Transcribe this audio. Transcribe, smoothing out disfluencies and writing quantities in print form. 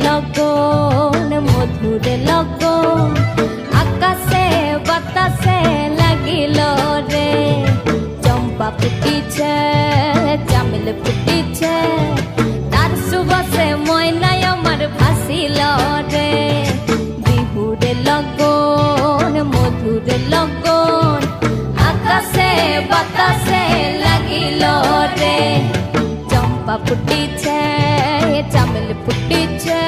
লগন মধুর লগন আকাশে বাতাসে লাগিল রে চম্পা ফুটিছে চামেল ফুটিছে তার সুবাসে ময়নায় আমার ভাসিল রে বিহুর লগন মধুর লগন আকাশে বাতাসে লাগিল রে চম্পা ফুটিছে চামেল ফুটিছে